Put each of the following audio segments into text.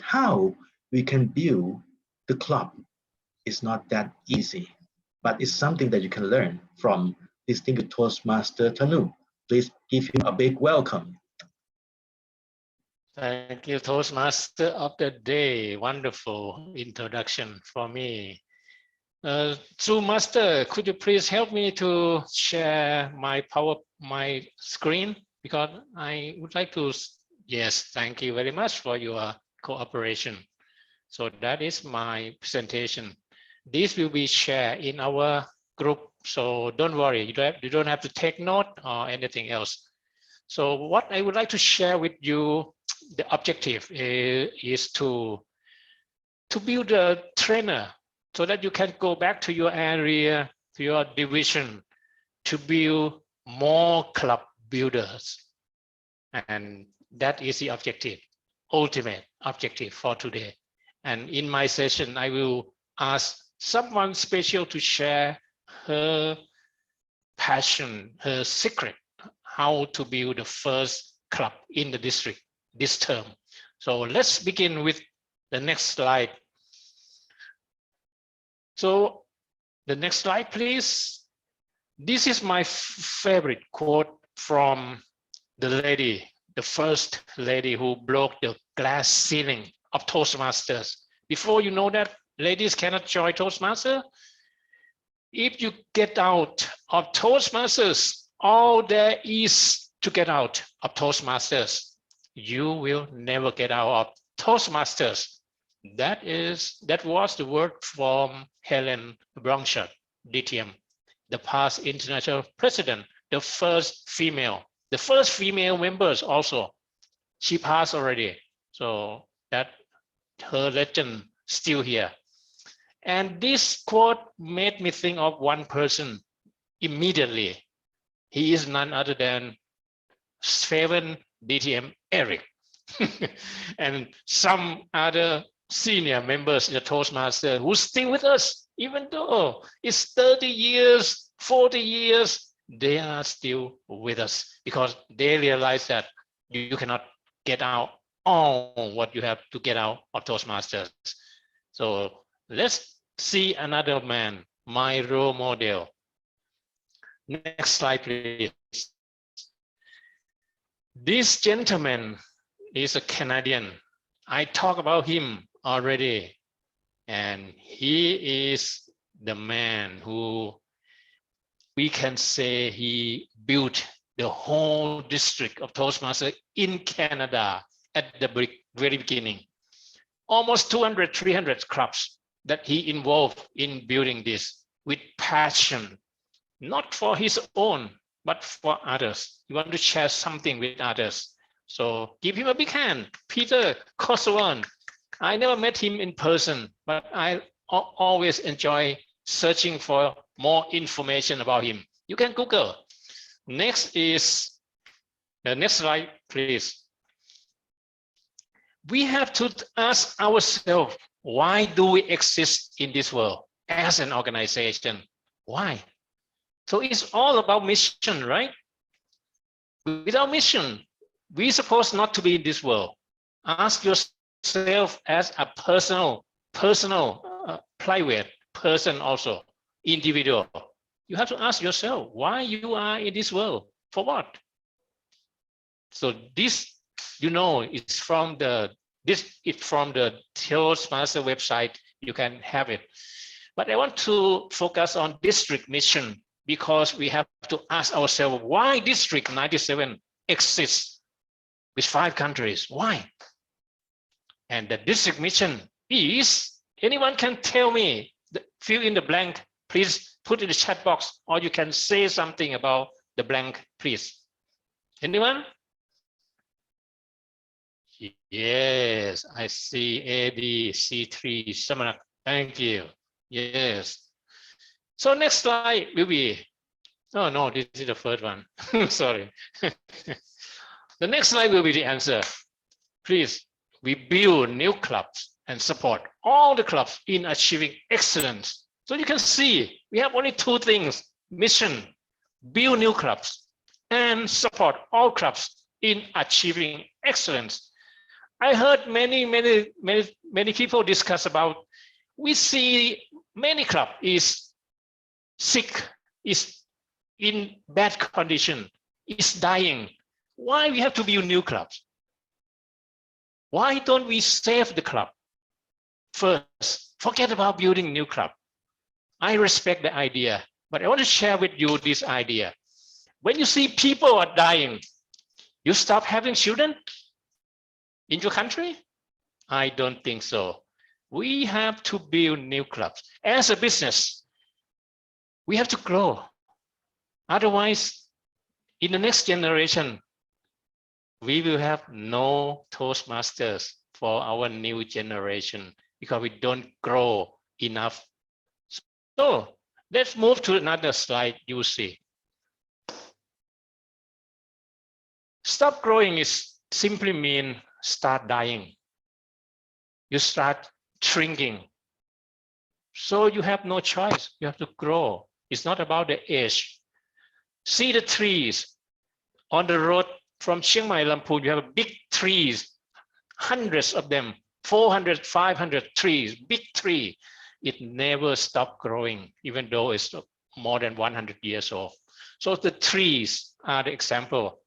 how we can build the club is not that easy, but it's something that you can learn from distinguished Toastmaster Thanoo. Please give him a big welcome. Thank you, Toastmaster of the day. Wonderful introduction for me. Master, could you please help me to share my screen? Because I would like to, yes, thank you very much for your cooperation. So that is my presentation. This will be shared in our group. So don't worry, you don't have to take note or anything else. So what I would like to share with you, the objective is to build a trainer so that you can go back to your area, to your division, to build more club builders. And that is the objective, ultimate objective for today. And in my session, I will ask someone special to share her passion, her secret, how to build the first club in the district this term. So let's begin with the next slide. So the next slide, please. This is my favorite quote from the lady, the first lady who broke the glass ceiling of Toastmasters. Before you know that, ladies cannot join Toastmasters. If you get out of Toastmasters, all there is to get out of Toastmasters, you will never get out of Toastmasters. That was the word from Helen Blanchard, DTM, the past international president, the first female members also. She passed already, so that her legend still here. And this quote made me think of one person immediately. He is none other than Seven DTM Eric and some other senior members in the Toastmasters who still with us, even though it's 30 years, 40 years, they are still with us because they realize that you cannot get out all what you have to get out of Toastmasters. So let's see another man, my role model. Next slide, please. This gentleman is a Canadian. I talked about him already, and he is the man who we can say he built the whole district of Toastmasters in Canada at the very beginning. Almost 200, 300 clubs that he involved in building this with passion, not for his own, but for others. You want to share something with others. So give him a big hand, Peter Kosovan. I never met him in person, but I always enjoy searching for more information about him. You can Google. Next is the next slide, please. We have to ask ourselves, why do we exist in this world as an organization? Why? So it's all about mission, right? Without mission, we're supposed not to be in this world. Ask yourself as a private person also, individual. You have to ask yourself why you are in this world, for what? So this, you know, it's from the Toastmaster website. You can have it. But I want to focus on district mission because we have to ask ourselves why District 97 exists with 5 countries. Why? And the district mission is, anyone can tell me, fill in the blank, please put in the chat box, or you can say something about the blank, please. Anyone? Yes, I see ADC3 Samanak. Thank you. Yes. So next slide will be, oh no, this is the first one. Sorry. The next slide will be the answer. Please, we build new clubs and support all the clubs in achieving excellence. So you can see we have only 2 things: mission, build new clubs, and support all clubs in achieving excellence. I heard many people discuss about, we see many club is sick, is in bad condition, is dying. Why we have to build new clubs? Why don't we save the club first? Forget about building new club. I respect the idea, but I want to share with you this idea. When you see people are dying, you stop having children in your country? I don't think so. We have to build new clubs. As a business, we have to grow. Otherwise, in the next generation, we will have no Toastmasters for our new generation because we don't grow enough. So let's move to another slide you see. Stop growing is simply mean start dying. You start shrinking. So you have no choice. You have to grow. It's not about the age. See the trees on the road from Chiang Mai, Lamphun. You have big trees, hundreds of them, 400, 500 trees, big tree. It never stopped growing, even though it's more than 100 years old. So the trees are the example.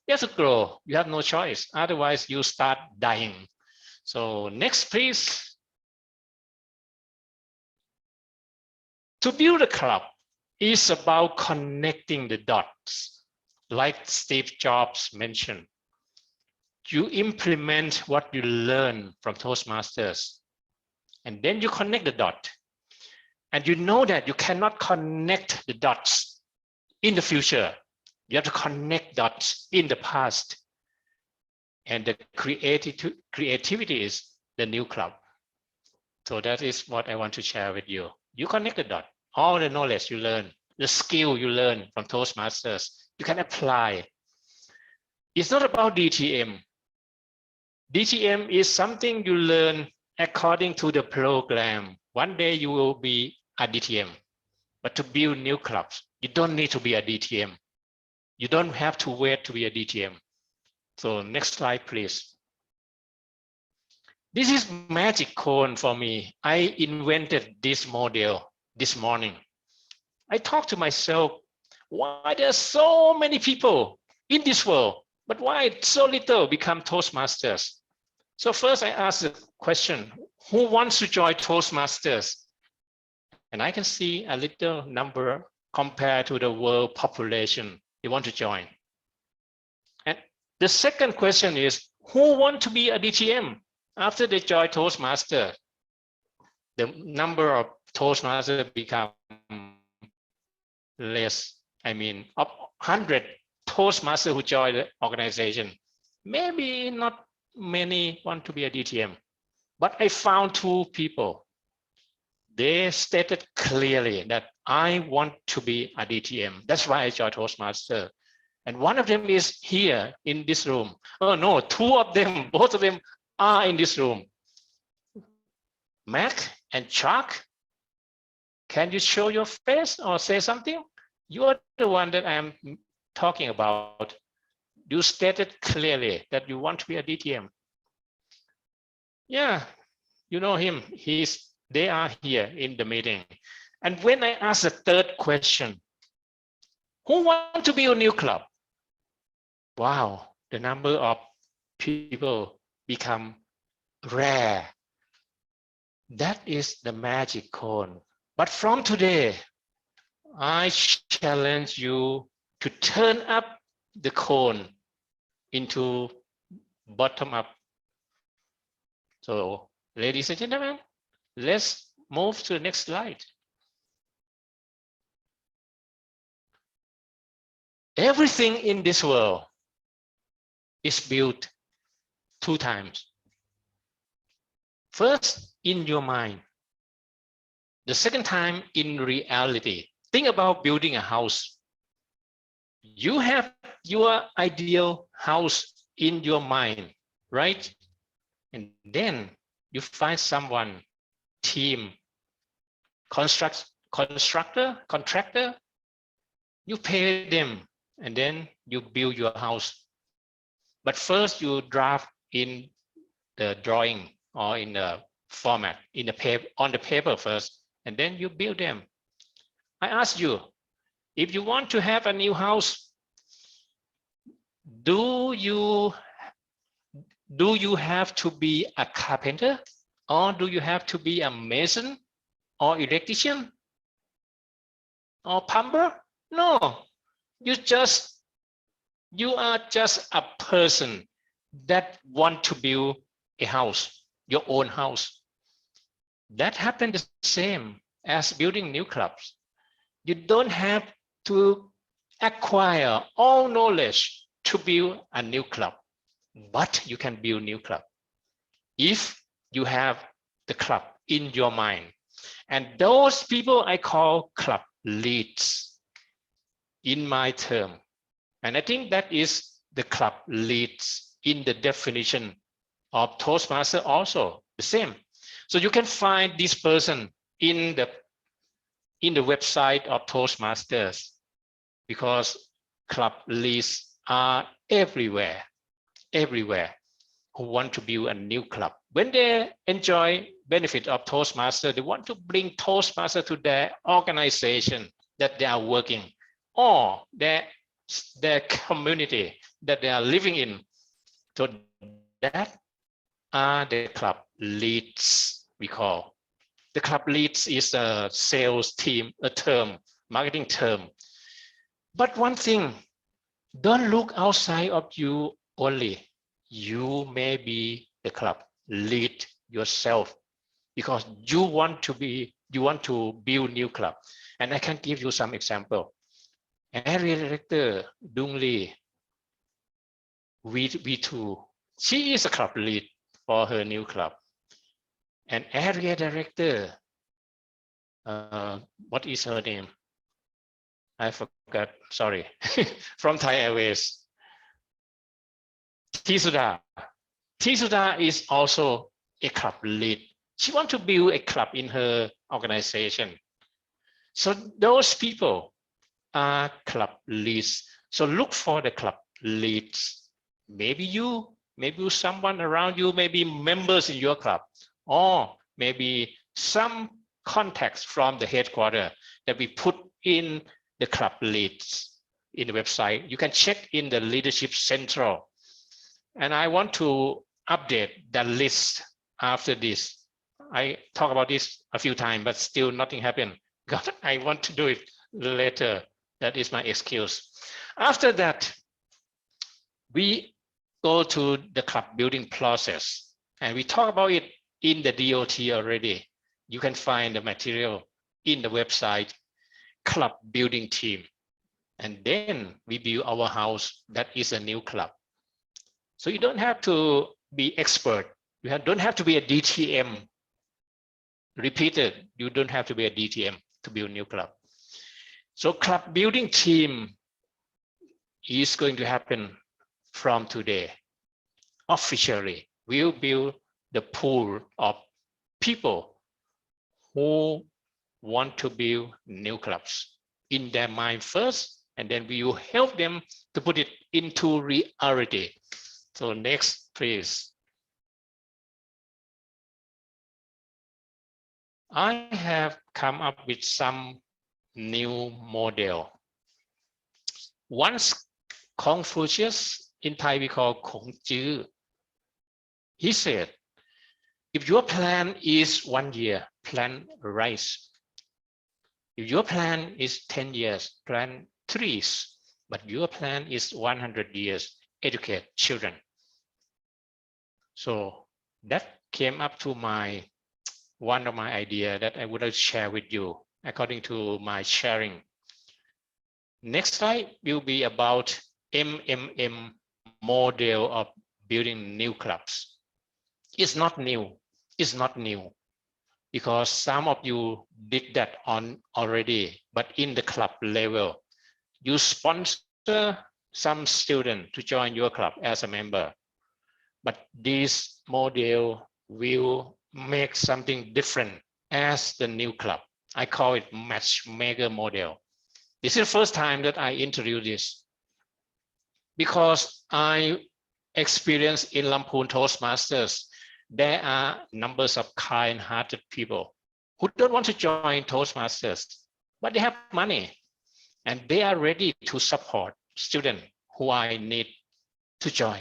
You have to grow. You have no choice. Otherwise, you start dying. So next, please. To build a club is about connecting the dots, like Steve Jobs mentioned. You implement what you learn from Toastmasters, and then you connect the dot. And you know that you cannot connect the dots in the future. You have to connect dots in the past. And the creativity is the new club. So that is what I want to share with you. You connect the dot, all the knowledge you learn, the skill you learn from Toastmasters, you can apply. It's not about DTM. DTM is something you learn according to the program. One day you will be a DTM. But to build new clubs, you don't need to be a DTM. You don't have to wait to be a DTM. So next slide, please. This is magic cone for me. I invented this model this morning. I talked to myself, why there are so many people in this world, but why so little become Toastmasters? So first I asked the question, who wants to join Toastmasters? And I can see a little number compared to the world population. They want to join. And the second question is, who want to be a DTM? After they join Toastmaster, the number of Toastmasters become less. I mean, of 100 Toastmasters who join the organization, maybe not many want to be a DTM. But I found two people. They stated clearly that I want to be a DTM. That's why I joined Toastmaster. And one of them is here in this room. Oh no, two of them, both of them are in this room. Mac and Chuck, can you show your face or say something? You are the one that I'm talking about. You stated clearly that you want to be a DTM. Yeah, you know him. They are here in the meeting. And when I ask the third question, who want to build a new club? Wow, the number of people become rare. That is the magic cone. But from today, I challenge you to turn up the cone into bottom up. So, ladies and gentlemen, let's move to the next slide. Everything in this world is built two times. First, in your mind. The second time, in reality. Think about building a house. You have your ideal house in your mind, right? And then you find someone, team, contractor, you pay them, and then you build your house. But first you draft in the drawing or in the format in the paper on the paper first, and then you build them. I ask you, if you want to have a new house, do you have to be a carpenter, or do you have to be a mason or electrician or plumber? No, you are just a person that want to build a house, your own house. That happened the same as building new clubs. You don't have to acquire all knowledge to build a new club, but you can build new club if you have the club in your mind. And those people I call club leads in my term. And I think that is the club leads in the definition of Toastmaster also the same. So you can find this person in the website of Toastmasters, because club leads are everywhere, who want to build a new club. When they enjoy benefit of Toastmaster, they want to bring Toastmaster to their organization that they are working, or their community that they are living in. So that are the club leads we call. The club leads is a sales team, a term, marketing term. But one thing, don't look outside of you only. You may be the club lead yourself, because you want to build new club. And I can give you some example. Area director Dung Lee, V2, she is a club lead for her new club. And area director, what is her name? I forgot, sorry, from Thai Airways. Tisuda is also a club lead. She wants to build a club in her organization. So those people are club leads. So look for the club leads. Maybe someone around you, maybe members in your club, or maybe some contacts from the headquarters that we put in the club leads in the website. You can check in the Leadership Central. And I want to update the list after this. I talk about this a few times, but still nothing happened. God, I want to do it later. That is my excuse. After that, we go to the club building process, and we talk about it in the DOT already. You can find the material in the website, club building team. And then we build our house that is a new club. So you don't have to be expert. You don't have to be a DTM. Repeated, you don't have to be a DTM to build a new club. So club building team is going to happen from today. Officially, we'll build the pool of people who want to build new clubs in their mind first, and then we will help them to put it into reality. So next, please. I have come up with some new model. Once Confucius, in Thai we call Kong Chư, he said, if your plan is 1 year, plant rice. If your plan is 10 years, plant trees. But your plan is 100 years, educate children. So that came up to one of my ideas that I would like to share with you according to my sharing. Next slide will be about MMM model of building new clubs. It's not new. It's not new, because some of you did that already, but in the club level, you sponsor some student to join your club as a member. But this model will make something different as the new club. I call it matchmaker model. This is the first time that I introduce this, because I experienced in Lamphun Toastmasters there are numbers of kind-hearted people who don't want to join Toastmasters, but they have money and they are ready to support students who I need to join.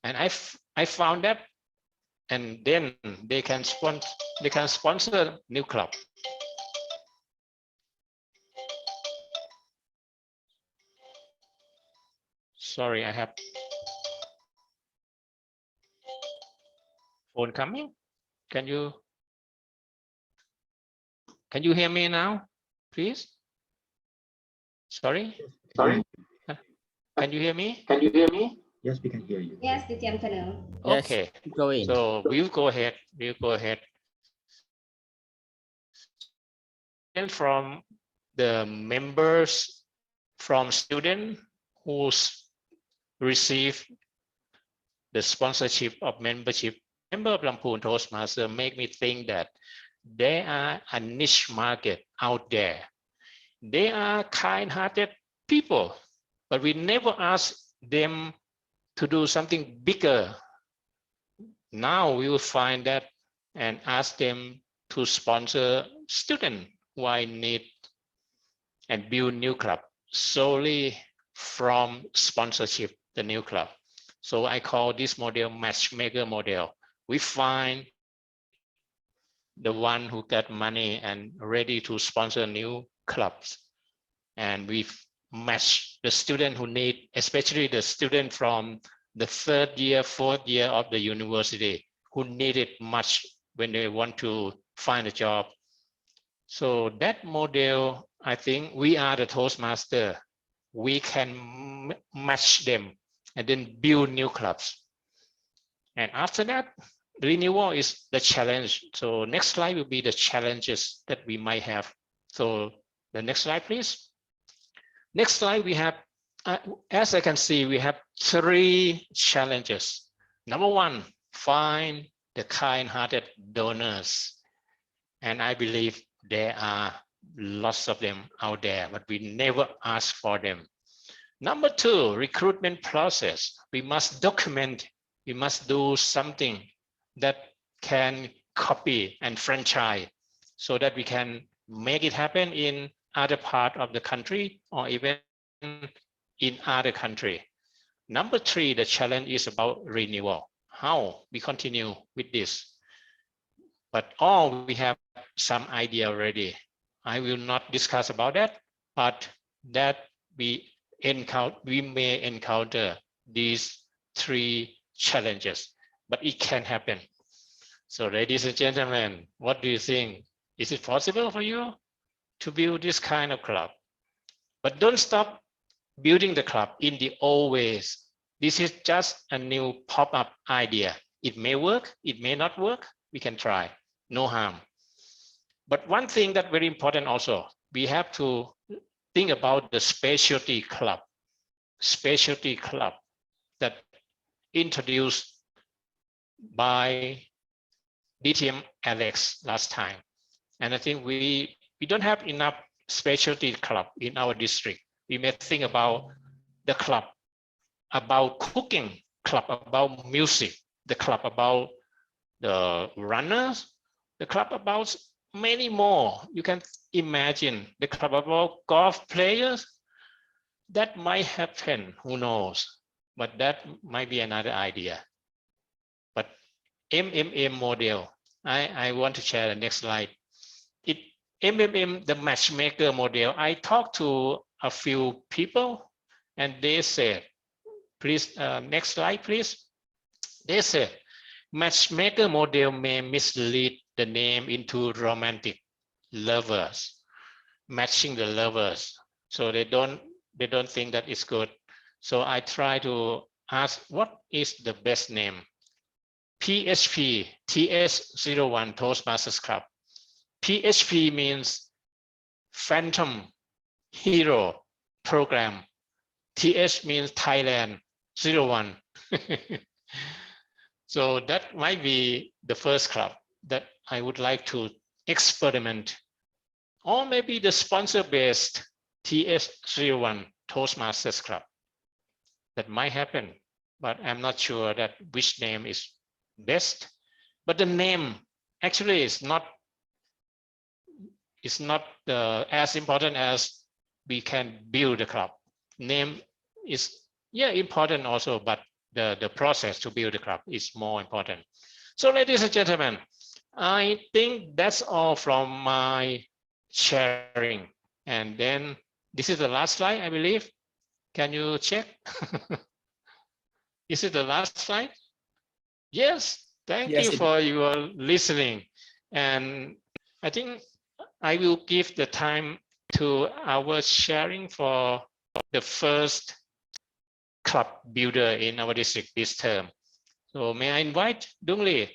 And I found that, and then they can sponsor new club. Sorry, I have phone coming. Can you hear me now, please? Sorry. Can you hear me? Yes, we can hear you. Yes, Thanoo. Yes, Okay. keep going. So we'll go ahead. And from the members, from students who receive the sponsorship of membership, member of Lampoon Toastmaster make me think that there are a niche market out there. They are kind-hearted people, but we never ask them to do something bigger. Now we will find that and ask them to sponsor students who I need and build new club solely from sponsorship, the new club. So I call this model matchmaker model. We find the one who got money and ready to sponsor new clubs. And we match the student who need, especially the student from the 3rd year, 4th year of the university who need it much when they want to find a job. So that model, I think we are the Toastmaster. We can match them and then build new clubs. And after that, renewal is the challenge. So next slide will be the challenges that we might have. So the next slide, please. Next slide, we have, as I can see, we have 3 challenges. Number 1, find the kind-hearted donors. And I believe there are lots of them out there, but we never ask for them. Number 2, recruitment process. We must document, we must do something that can copy and franchise so that we can make it happen in other part of the country or even in other country. Number 3, the challenge is about renewal. How we continue with this? But all we have some idea already. I will not discuss about that, but that we may encounter these 3 challenges, but it can happen. So ladies and gentlemen, what do you think? Is it possible for you to build this kind of club? But don't stop building the club in the old ways. This is just a new pop-up idea. It may work, it may not work. We can try, no harm. But one thing that's very important also, we have to think about the specialty club that introduced by DTM Alex last time. And I think we don't have enough specialty club in our district. We may think about the club about cooking, club about music, the club about the runners, the club about many more. You can imagine the club about golf players. That might happen, who knows? But that might be another idea. But MMM model, I want to share the next slide. MMM, the matchmaker model, I talked to a few people and they said, please, next slide, please. They said, matchmaker model may mislead the name into romantic lovers, matching the lovers. So they don't think that it's good. So I try to ask, what is the best name? PHP, TS01 Toastmasters Club. PHP means Phantom Hero Program. TS means Thailand 01. So that might be the first club that I would like to experiment. Or maybe the sponsor-based TS01 Toastmasters Club. That might happen, but I'm not sure that which name is best, but the name actually is not as important as we can build the club. Name is important also, but the process to build the club is more important. So ladies and gentlemen, I think that's all from my sharing. And then this is the last slide, I believe. Can you check? Is it the last slide? Yes, thank you for your listening. And I think I will give the time to our sharing for the first club builder in our district this term. So may I invite Dung Lee